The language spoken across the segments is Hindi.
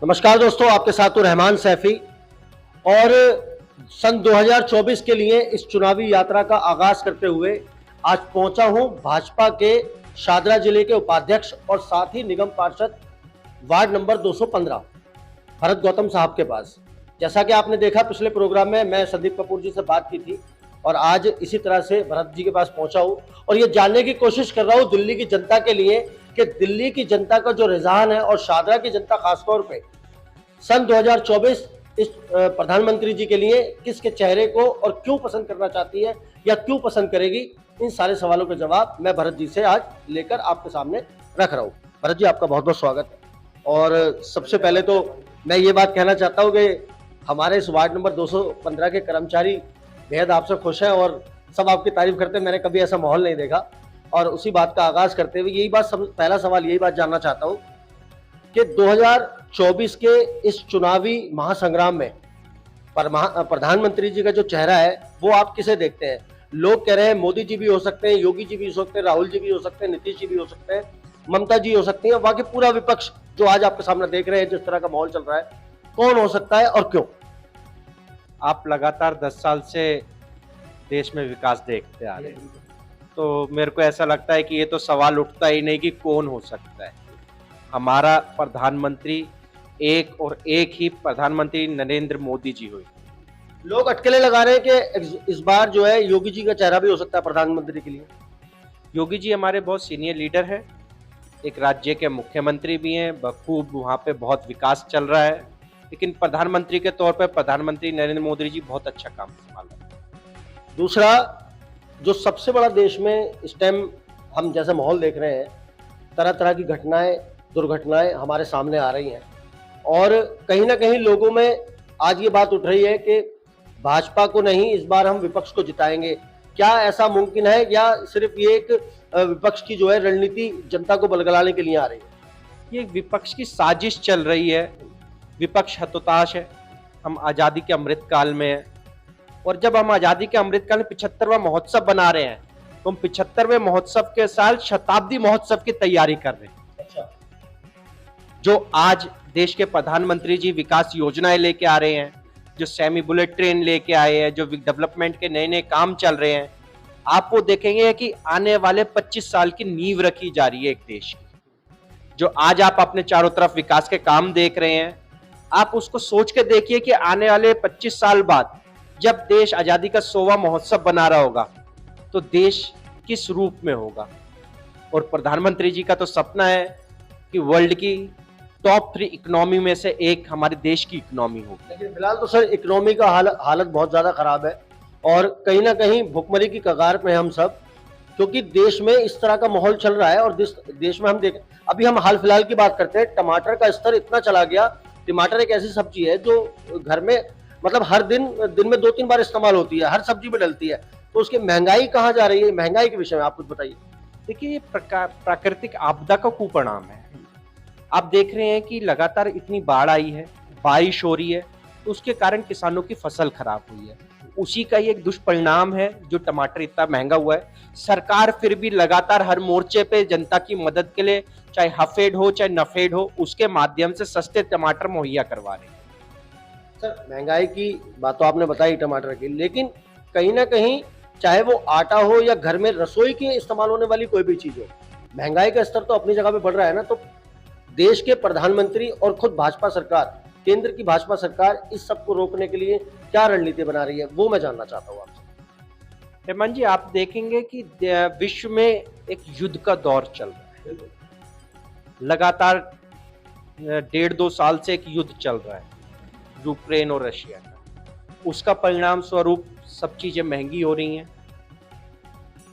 नमस्कार दोस्तों, आपके साथ हूं रहमान सैफी। और सन 2024 के लिए इस चुनावी यात्रा का आगाज करते हुए आज पहुंचा हूं भाजपा के शादरा जिले के उपाध्यक्ष और साथ ही निगम पार्षद वार्ड नंबर 215 भरत गौतम साहब के पास। जैसा कि आपने देखा पिछले प्रोग्राम में मैं संदीप कपूर जी से बात की थी और आज इसी तरह से भरत जी के पास पहुंचा हूं और ये जानने की कोशिश कर रहा हूं दिल्ली की जनता के लिए कि दिल्ली की जनता का जो रुझान है और शादरा की जनता खासतौर पे सन 2024 इस प्रधानमंत्री जी के लिए किसके चेहरे को और क्यों पसंद करना चाहती है या क्यों पसंद करेगी, इन सारे सवालों के जवाब मैं भरत जी से आज लेकर आपके सामने रख रहा हूं। भरत जी, आपका बहुत बहुत स्वागत है। और सबसे पहले तो मैं ये बात कहना चाहता हूं कि हमारे इस वार्ड नंबर 215 के कर्मचारी बेहद आपसे खुश हैं और सब आपकी तारीफ करते हैं। मैंने कभी ऐसा माहौल नहीं देखा। और उसी बात का आगाज करते हुए यही बात पहला सवाल यही बात जानना चाहता हूं कि 2024 के इस चुनावी महासंग्राम में प्रधानमंत्री जी का जो चेहरा है वो आप किसे देखते हैं? लोग कह रहे हैं मोदी जी भी हो सकते हैं, योगी जी भी हो सकते हैं, राहुल जी भी हो सकते हैं, नीतीश जी भी हो सकते हैं, ममता जी हो सकती हैं, बाकी पूरा विपक्ष जो आज आपके सामने देख रहे हैं जिस तरह का माहौल चल रहा है, कौन हो सकता है और क्यों? आप लगातार 10 साल से देश में विकास देखते आ रहे हैं, तो मेरे को ऐसा लगता है कि ये तो सवाल उठता ही नहीं कि कौन हो सकता है। हमारा प्रधानमंत्री एक और एक ही प्रधानमंत्री नरेंद्र मोदी जी हुए। लोग अटकलें लगा रहे हैं कि इस बार जो है योगी जी का चेहरा भी हो सकता है प्रधानमंत्री के लिए। योगी जी हमारे बहुत सीनियर लीडर हैं, एक राज्य के मुख्यमंत्री भी हैं, बखूब वहाँ पे बहुत विकास चल रहा है, लेकिन प्रधानमंत्री के तौर पर प्रधानमंत्री नरेंद्र मोदी जी बहुत अच्छा काम संभाल रहे हैं। दूसरा, जो सबसे बड़ा देश में इस टाइम हम जैसे माहौल देख रहे हैं, तरह तरह की घटनाएं, दुर्घटनाएं हमारे सामने आ रही हैं और कहीं ना कहीं लोगों में आज ये बात उठ रही है कि भाजपा को नहीं, इस बार हम विपक्ष को जिताएंगे। क्या ऐसा मुमकिन है या सिर्फ ये एक विपक्ष की जो है रणनीति जनता को बलगलाने के लिए आ रही है? ये विपक्ष की साजिश चल रही है। विपक्ष हतोताश है। हम आज़ादी के अमृत काल में हैं और जब हम आज़ादी के अमृत काल में 75वां महोत्सव बना रहे हैं तो हम 75वें महोत्सव के साथ शताब्दी महोत्सव की तैयारी कर रहे हैं। अच्छा। जो आज देश के प्रधानमंत्री जी विकास योजनाएं लेके आ रहे हैं, जो सेमी बुलेट ट्रेन लेके आए हैं, जो डेवलपमेंट के नए नए काम चल रहे हैं, आप वो देखेंगे कि आने वाले 25 साल की नींव रखी जा रही है एक देश की। जो आज आप अपने चारों तरफ विकास के काम देख रहे हैं, आप उसको सोच के देखिए कि आने वाले 25 साल बाद जब देश आजादी का 100वां महोत्सव बना रहा होगा तो देश किस रूप में होगा। और प्रधानमंत्री जी का तो सपना है कि वर्ल्ड की टॉप 3 इकोनॉमी में से एक हमारे देश की इकोनॉमी होगी। लेकिन फिलहाल तो सर इकोनॉमी का हालत बहुत ज्यादा खराब है और कहीं ना कहीं भुखमरी की कगार पे हम सब, क्योंकि देश में इस तरह का माहौल चल रहा है। और देश में हम देख, अभी हम हाल फिलहाल की बात करते हैं, टमाटर का स्तर इतना चला गया। टमाटर एक ऐसी सब्जी है जो घर में मतलब हर दिन में 2-3 बार इस्तेमाल होती है, हर सब्जी में डलती है, तो उसकी महंगाई कहाँ जा रही है? महंगाई के विषय में आप कुछ बताइए। देखिए, ये प्राकृतिक आपदा का कुपरिणाम है। आप देख रहे हैं कि लगातार इतनी बाढ़ आई है, बारिश हो रही है, तो उसके कारण किसानों की फसल खराब हुई है। उसी का ही एक दुष्परिणाम है जो टमाटर इतना महंगा हुआ है। सरकार फिर भी लगातार हर मोर्चे पे जनता की मदद के लिए, चाहे हफेड हो चाहे नफेड हो, उसके माध्यम से सस्ते टमाटर मुहैया करवा रहे हैं। सर, महंगाई की बात तो आपने बताई टमाटर की, लेकिन कहीं ना कहीं चाहे वो आटा हो या घर में रसोई के इस्तेमाल होने वाली कोई भी चीज हो, महंगाई का स्तर तो अपनी जगह पे बढ़ रहा है ना। तो देश के प्रधानमंत्री और खुद भाजपा सरकार, केंद्र की भाजपा सरकार इस सब को रोकने के लिए क्या रणनीति बना रही है, वो मैं जानना चाहता हूँ आपसे। हेमंत जी, आप देखेंगे कि विश्व में एक युद्ध का दौर चल रहा है। लगातार 1.5-2 साल से एक युद्ध चल रहा है, यूक्रेन और रशिया का। उसका परिणाम स्वरूप सब चीजें महंगी हो रही हैं।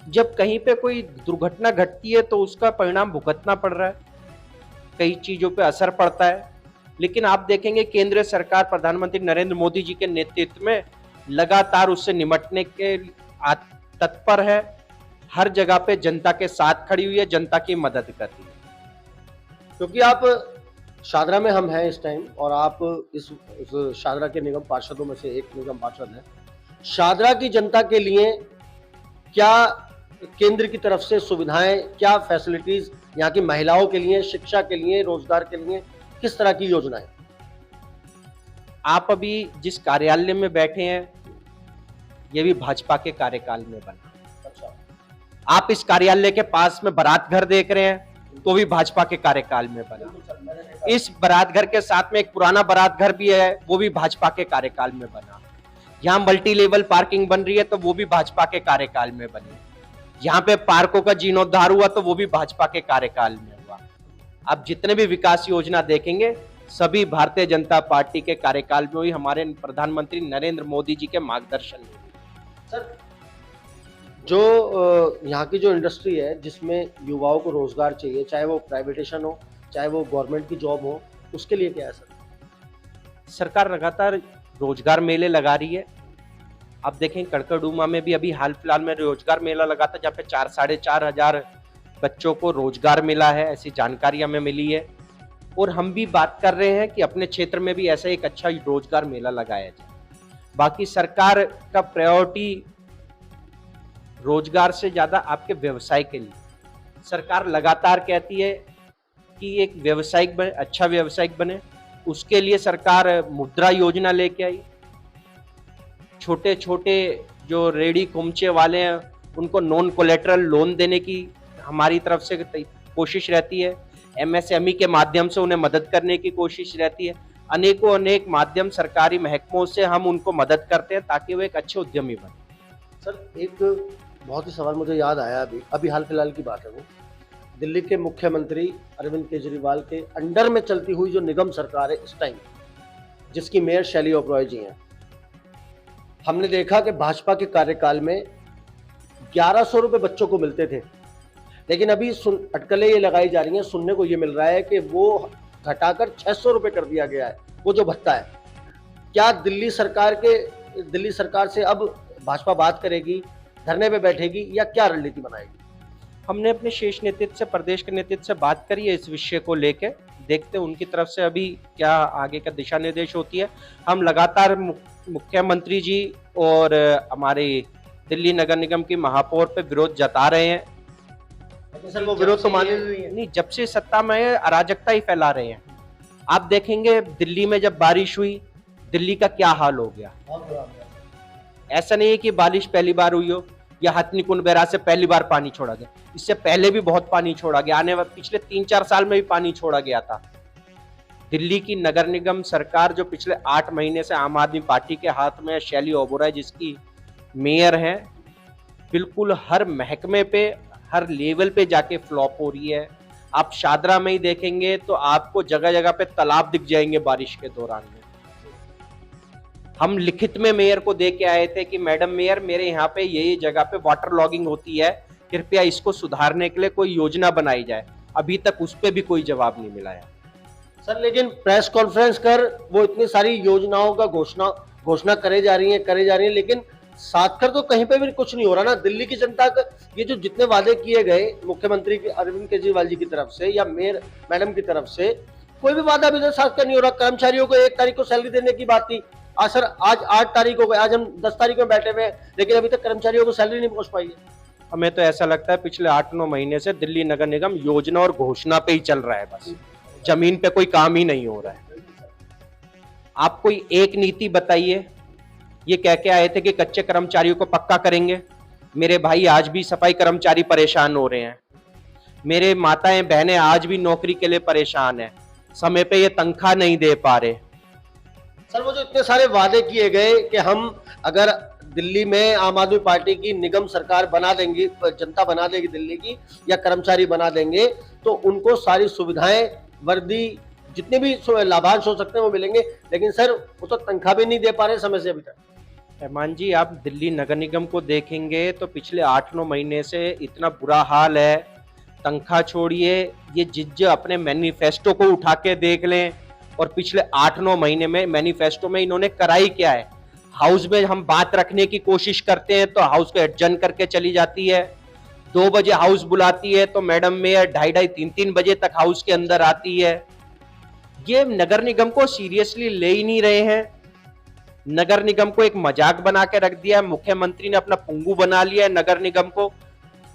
जब कहीं पे कोई दुर्घटना घटती है तो उसका परिणाम भुगतना पड़ रहा है, कई चीजों पे असर पड़ता है। लेकिन आप देखेंगे केंद्र सरकार प्रधानमंत्री नरेंद्र मोदी जी के नेतृत्व में लगातार उससे निपटने के तत्पर है। हर जगह पे जनता के साथ खड़ी हुई है, जनता की मदद कर रही है। क्योंकि आप शादरा में हम हैं इस टाइम और आप इस शादरा के निगम पार्षदों में से एक निगम पार्षद हैं। शादरा की जनता के लिए क्या केंद्र की तरफ से सुविधाएं, क्या फैसिलिटीज यहाँ की महिलाओं के लिए, शिक्षा के लिए, रोजगार के लिए, किस तरह की योजनाएं? आप अभी जिस कार्यालय में बैठे हैं ये भी भाजपा के कार्यकाल में बना। अच्छा। आप इस कार्यालय के पास में बारात घर देख रहे हैं तो भी भाजपा के कार्यकाल में बना। इस बारात घर के साथ में एक पुराना बारात घर भी है, वो भी भाजपा के कार्यकाल में बना। यहाँ मल्टी लेवल पार्किंग बन रही है तो वो भी भाजपा के कार्यकाल में बनी। यहाँ पे पार्कों का जीर्णोद्धार हुआ तो वो भी भाजपा के कार्यकाल में हुआ। आप जितने भी विकास योजना देखेंगे सभी भारतीय जनता पार्टी के कार्यकाल में हुई, हमारे प्रधानमंत्री नरेंद्र मोदी जी के मार्गदर्शन में। सर, जो यहाँ की जो इंडस्ट्री है जिसमें युवाओं को रोजगार चाहिए, चाहे वो प्राइवेटेशन हो चाहे वो गवर्नमेंट की जॉब हो, उसके लिए क्या है सर? सरकार लगातार रोजगार मेले लगा रही है। आप देखें कड़कड़डूमा में भी अभी हाल फिलहाल में रोजगार मेला लगा था जहाँ पे 4-4.5 बच्चों को रोजगार मिला है, ऐसी जानकारी हमें मिली है। और हम भी बात कर रहे हैं कि अपने क्षेत्र में भी ऐसा एक अच्छा रोजगार मेला लगाया जाए। बाकी सरकार का प्रायोरिटी रोजगार से ज्यादा आपके व्यवसाय के लिए। सरकार लगातार कहती है कि एक व्यवसायिक बने, अच्छा व्यवसायिक बने, उसके लिए सरकार मुद्रा योजना लेके आई। छोटे छोटे जो रेडी कुमचे वाले हैं उनको नॉन कोलेटरल लोन देने की हमारी तरफ से कोशिश रहती है। एमएसएमई के माध्यम से उन्हें मदद करने की कोशिश रहती है। अनेकों अनेक माध्यम सरकारी महकमों से हम उनको मदद करते हैं ताकि वो एक अच्छे उद्यमी बने। सर, एक बहुत ही सवाल मुझे याद आया, अभी हाल फिलहाल की बात है। वो दिल्ली के मुख्यमंत्री अरविंद केजरीवाल के अंडर में चलती हुई जो निगम सरकार है इस टाइम, जिसकी मेयर शैली ओबरॉय जी हैं, हमने देखा कि भाजपा के कार्यकाल में 1100 रुपए बच्चों को मिलते थे, लेकिन अभी अटकलें ये लगाई जा रही हैं, सुनने को ये मिल रहा है कि वो घटाकर 600 रुपए कर दिया गया है, वो जो भत्ता है। क्या दिल्ली सरकार से अब भाजपा बात करेगी, धरने पे बैठेगी या क्या रणनीति बनाएगी? हमने अपने शीर्ष नेतृत्व से, प्रदेश के नेतृत्व से बात करी है इस विषय को लेके। देखते हैं उनकी तरफ से अभी क्या आगे का दिशा निर्देश होती है। हम लगातार मुख्यमंत्री जी और हमारे दिल्ली नगर निगम की महापौर पे विरोध जता रहे हैं। सर, वो विरोध तो माने नहीं। जब से सत्ता में अराजकता ही फैला रहे हैं। आप देखेंगे दिल्ली में जब बारिश हुई, दिल्ली का क्या हाल हो गया। ऐसा नहीं है कि बारिश पहली बार हुई हो या हथनी कुंड बैराज से पहली बार पानी छोड़ा गया, इससे पहले भी बहुत पानी छोड़ा गया। आने वाले पिछले 3-4 साल में भी पानी छोड़ा गया था। दिल्ली की नगर निगम सरकार जो पिछले 8 महीने से आम आदमी पार्टी के हाथ में शैली ओबरॉय जिसकी मेयर है, बिल्कुल हर महकमे पे, हर लेवल पे जाके फ्लॉप हो रही है। आप शादरा में ही देखेंगे तो आपको जगह जगह पे तालाब दिख जाएंगे बारिश के दौरान में। हम लिखित में मेयर को दे के आए थे कि मैडम मेयर, मेरे यहाँ पे यही जगह पे वाटर लॉगिंग होती है, कृपया इसको सुधारने के लिए कोई योजना बनाई जाए। अभी तक उस पर भी कोई जवाब नहीं मिला है। सर, लेकिन प्रेस कॉन्फ्रेंस कर वो इतनी सारी योजनाओं का घोषणा करे जा रही है, लेकिन साथ कर तो कहीं पे भी कुछ नहीं हो रहा ना। दिल्ली की जनता का ये जो जितने वादे किए गए मुख्यमंत्री अरविंद केजरीवाल जी की तरफ से या मेयर मैडम की तरफ से, कोई भी वादा अभी तक साथ कर नहीं हो रहा। कर्मचारियों को 1 तारीख को सैलरी देने की बात थी। आज सर, आज 8 तारीख हो गई, आज हम 10 तारीख में बैठे हुए हैं, लेकिन अभी तक कर्मचारियों को सैलरी नहीं पहुंच पाई है। हमें तो ऐसा लगता है पिछले 8-9 महीने से दिल्ली नगर निगम योजना और घोषणा पे ही चल रहा है, बस जमीन पे कोई काम ही नहीं हो रहा है। आप कोई एक नीति बताइए। ये कह के आए थे कि कच्चे कर्मचारियों को पक्का करेंगे। मेरे भाई आज भी सफाई कर्मचारी परेशान हो रहे हैं। मेरे माताएं बहनें आज भी नौकरी के लिए परेशान हैं, समय पे ये तनख्वाह नहीं दे पा रहे। सर, वो जो इतने सारे वादे किए गए कि हम अगर दिल्ली में आम आदमी पार्टी की निगम सरकार बना देंगी, जनता बना देगी दिल्ली की, या कर्मचारी बना देंगे, तो उनको सारी सुविधाएं, वर्दी, जितने भी लाभांश हो सकते हैं वो मिलेंगे, लेकिन सर वो तो तनख्वाह भी नहीं दे पा रहे समय से अभी तक। रहमान जी, आप दिल्ली नगर निगम को देखेंगे तो पिछले 8-9 महीने से इतना बुरा हाल है। तनख्वाह छोड़िए, ये जिज्ज अपने मैनिफेस्टो को उठा के देख लें, और पिछले 8-9 महीने में मैनिफेस्टो में इन्होंने कराई क्या है। हाउस में हम बात रखने की कोशिश करते हैं तो हाउस को एडजर्न करके चली जाती है। 2 बजे हाउस बुलाती है तो मैडम मेयर 2:30, 3-3 बजे तक हाउस के अंदर आती है। ये नगर निगम को सीरियसली ले ही नहीं रहे हैं। नगर निगम को एक मजाक बना के रख दिया है। मुख्यमंत्री ने अपना पुंगू बना लिया है नगर निगम को।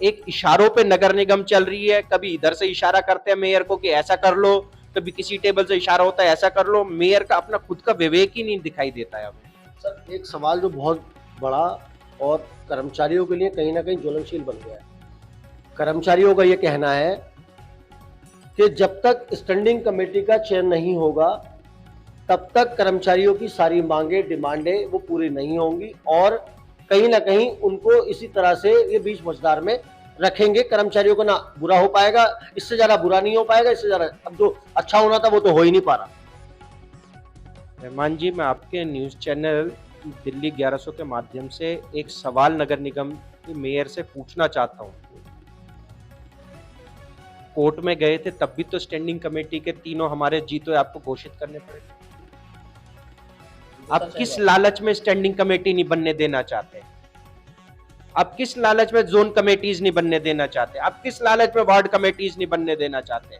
एक इशारों पे नगर निगम चल रही है। कभी इधर से इशारा करते हैं मेयर को कि ऐसा कर लो, कभी किसी टेबल से इशारा होता है ऐसा कर लो। मेयर का अपना खुद का विवेक ही नहीं दिखाई देता है हमें। सर एक सवाल जो बहुत बड़ा और कर्मचारियों के लिए कहीं ना कहीं ज्वलनशील बन गया है। कर्मचारियों का ये कहना है कि जब तक स्टैंडिंग कमेटी का चयन नहीं होगा तब तक कर्मचारियों की सारी मांगे डिमांडें वो पूरी नहीं होंगी और कहीं ना कहीं उनको इसी तरह से ये बीच मझधार में रखेंगे। कर्मचारियों को ना बुरा हो पाएगा, इससे ज्यादा बुरा नहीं हो पाएगा, इससे ज्यादा अब जो अच्छा होना था वो तो हो ही नहीं पा रहा। रहमान जी, मैं आपके न्यूज़ चैनल दिल्ली 1100 के माध्यम से एक सवाल नगर निगम के मेयर से पूछना चाहता हूँ। कोर्ट में गए थे तब भी तो स्टैंडिंग कमेटी के तीनों हमारे जीतो आपको घोषित करने पड़े। आप किस लालच में स्टैंडिंग कमेटी नहीं बनने देना चाहते? आप किस लालच में जोन कमेटीज नहीं बनने देना चाहते? आप किस लालच में वार्ड कमेटीज नहीं बनने देना चाहते?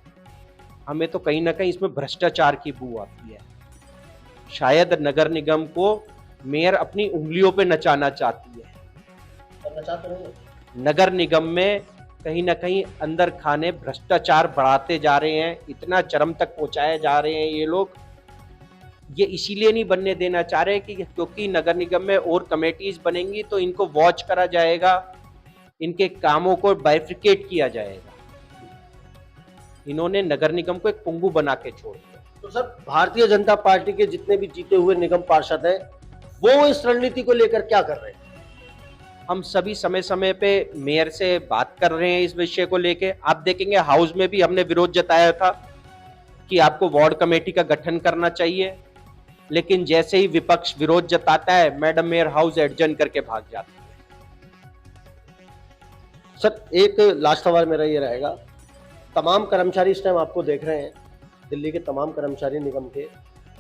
हमें तो कहीं ना कहीं इसमें भ्रष्टाचार की बू आती है। शायद नगर निगम को मेयर अपनी उंगलियों पे नचाना चाहती है। नगर निगम में कहीं ना कहीं अंदर खाने भ्रष्टाचार बढ़ाते जा रहे हैं, इतना चरम तक पहुंचाए जा रहे हैं ये लोग। ये इसीलिए नहीं बनने देना चाह रहे कि क्योंकि नगर निगम में और कमेटीज बनेंगी तो इनको वॉच करा जाएगा, इनके कामों को बाइफिकेट किया जाएगा। इन्होंने नगर निगम को एक पुंगू बना के छोड़ दिया। तो सर भारतीय जनता पार्टी के जितने भी जीते हुए निगम पार्षद हैं वो इस रणनीति को लेकर क्या कर रहे हैं? हम सभी समय समय पे मेयर से बात कर रहे हैं इस विषय को लेके। आप देखेंगे हाउस में भी हमने विरोध जताया था कि आपको वार्ड कमेटी का गठन करना चाहिए, लेकिन जैसे ही विपक्ष विरोध जताता है मैडम मेयर हाउस एडजर्न करके भाग जाती है। सर एक लास्ट सवाल मेरा ये रहेगा, तमाम कर्मचारी इस टाइम आपको देख रहे हैं, दिल्ली के तमाम कर्मचारी निगम के,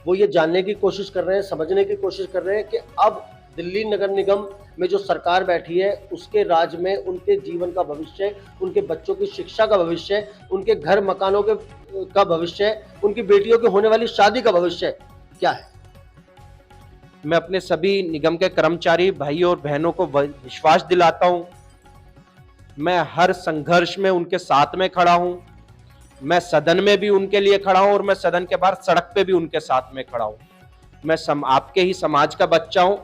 वो ये जानने की कोशिश कर रहे हैं, समझने की कोशिश कर रहे हैं कि अब दिल्ली नगर निगम में जो सरकार बैठी है उसके राज में उनके जीवन का भविष्य, उनके बच्चों की शिक्षा का भविष्य, उनके घर मकानों का भविष्य, उनकी बेटियों की होने वाली शादी का भविष्य क्या है? मैं अपने सभी निगम के कर्मचारी भाइयों और बहनों को विश्वास दिलाता हूं, मैं हर संघर्ष में उनके साथ में खड़ा हूं। मैं सदन में भी उनके लिए खड़ा हूं और मैं सदन के बाहर सड़क पे भी उनके साथ में खड़ा हूं। मैं आपके ही समाज का बच्चा हूं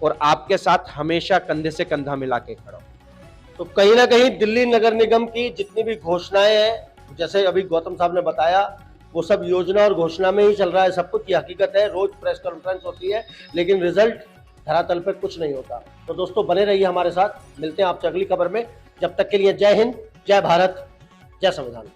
और आपके साथ हमेशा कंधे से कंधा मिला के खड़ा हूं। तो कहीं ना कहीं दिल्ली नगर निगम की जितनी भी घोषणाएं हैं, जैसे अभी गौतम साहब ने बताया, वो सब योजना और घोषणा में ही चल रहा है। सब कुछ ये हकीकत है, रोज प्रेस कॉन्फ्रेंस होती है लेकिन रिजल्ट धरातल पर कुछ नहीं होता। तो दोस्तों बने रहिए हमारे साथ, मिलते हैं आपसे अगली खबर में। जब तक के लिए जय हिंद, जय भारत, जय संविधान।